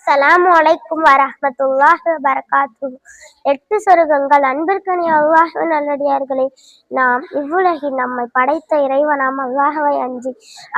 அஸ்ஸலாமு அலைக்கும் வரஹ்மத்துல்லாஹி வபரகாத்துஹு. 8 சொருகங்கள். அன்பிற்கனி அல்லாஹ்வின் நல்லடியார்களே, நாம் இவ்வுலகில் நம்மை படைத்த இறைவனாம் அல்லாஹ்வை அஞ்சி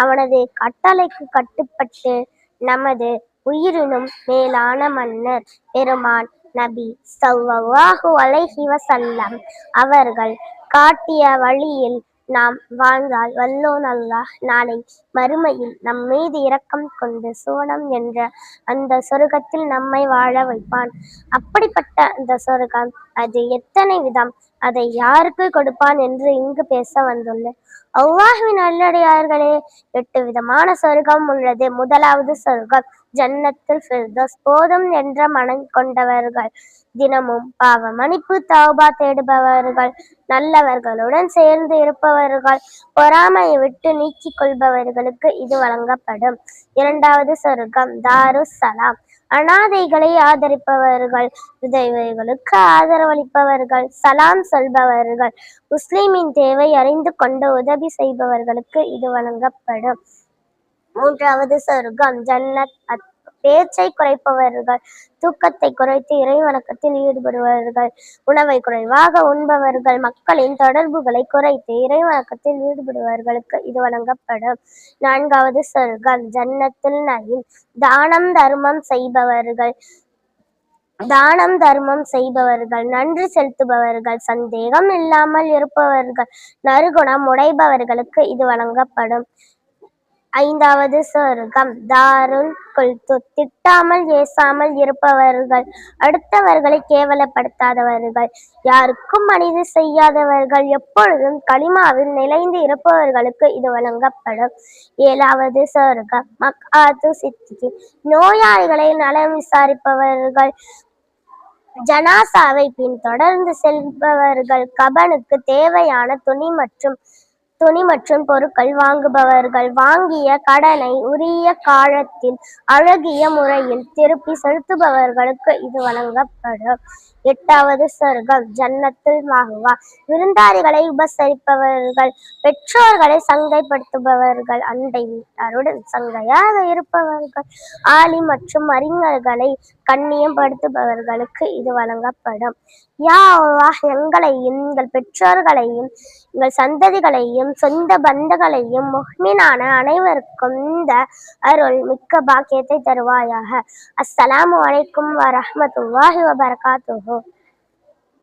அவனது கட்டளைக்கு கட்டுப்பட்டு நமது உயிரினும் மேலான மன்னர் பெருமான் நபி ஸல்லல்லாஹு அலைஹி வஸல்லம் அவர்கள் காட்டிய வழியில் நாம் வாழ்ந்தால் வல்லோன் அல்லாஹ் நாளை மறுமையில் நம் மீது இரக்கம் கொண்டு சுவனம் என்ற அந்த சொர்க்கத்தில் நம்மை வாழ வைப்பான். அப்படிப்பட்ட அந்த சொர்க்கம் அது எத்தனை விதம், அதை யாருக்கு கொடுப்பான் என்று இங்கு பேச வந்துள்ளேன். அல்லாஹ்வின் நல்லடியார்களே, 8 விதமான சொர்க்கம் உள்ளது. முதலாவது சொர்க்கம் ஜன்னத்துல் ஃபிர்தௌஸ். போதும் என்ற மனம் கொண்டவர்கள், தினமும் பாவ மன்னிப்பு தௌபா தேடுபவர்கள், நல்லவர்களுடன் சேர்ந்து இருப்பவர்கள், பொறாமையை விட்டு நீக்கிக் கொள்பவர்களுக்கு இது வழங்கப்படும். இரண்டாவது சொர்க்கம் தாருஸ் சலாம். அனாதைகளை ஆதரிப்பவர்கள், விதவைகளுக்கு ஆதரவளிப்பவர்கள், சலாம் சொல்பவர்கள், முஸ்லிமின் தேவை அறிந்து கொண்டு உதவி செய்பவர்களுக்கு இது வழங்கப்படும். மூன்றாவது சொர்க்கம் ஜன்னத் அத். பேச்சை குறைப்பவர்கள், தூக்கத்தை குறைத்து இறை வணக்கத்தில் ஈடுபடுபவர்கள், உணவை குறைவாக உண்பவர்கள், மக்களின் தொடர்புகளை குறைத்து இறை வணக்கத்தில் ஈடுபடுபவர்களுக்கு இது வழங்கப்படும். நான்காவது சொர்க்கம் ஜன்னத்துல் நயீம். தானம் தர்மம் செய்பவர்கள், நன்றி செலுத்துபவர்கள், சந்தேகம் இல்லாமல் இருப்பவர்கள், நறுகுணம் உடைபவர்களுக்கு இது வழங்கப்படும். ஐந்தாவது சொர்க்கம் தாருல் குல்தூத். திட்டாமல் ஏசாமல் இருப்பவர்கள், அடுத்தவர்களை கேவலப்படுத்தாதவர்கள், யாருக்கும் அநீதி செய்யாதவர்கள், எப்பொழுதும் கலிமாவில் நிலைந்து இருப்பவர்களுக்கு இது வழங்கப்படும். ஏழாவது சொர்க்கம் மக்ஆது சித்திகீன். நோயாளிகளை நலம் விசாரிப்பவர்கள், ஜனாசாவை பின் தொடர்ந்து செல்பவர்கள், கபனுக்கு தேவையான துணி மற்றும் பொருட்கள் வாங்குபவர்கள், வாங்கிய கடனை உரிய காலத்தில் அழகிய முறையில் திருப்பி செலுத்துபவர்களுக்கு இது வழங்கப்படும். எட்டாவது சொர்க்கம் ஜன்னத்துல் மஅவா. விருந்தாளிகளை உபசரிப்பவர்கள், பெற்றோர்களை சங்கைப்படுத்துபவர்கள், அண்டை வீட்டாருடன் சங்கையாக இருப்பவர்கள், ஆலிம் மற்றும் அறிஞர்களை கண்ணியப்படுத்துபவர்களுக்கு இது வழங்கப்படும். யா அல்லாஹ், எங்களையும் எங்கள் பெற்றோர்களையும் எங்கள் சந்ததிகளையும் சொந்த பந்தங்களையும் முஃமினான அனைவருக்கும் இந்த அருள் மிக்க பாக்கியத்தை தருவாயாக. அஸ்ஸலாமு அலைக்கும் வரஹ்மத்துல்லாஹி வபரகாத்துஹு.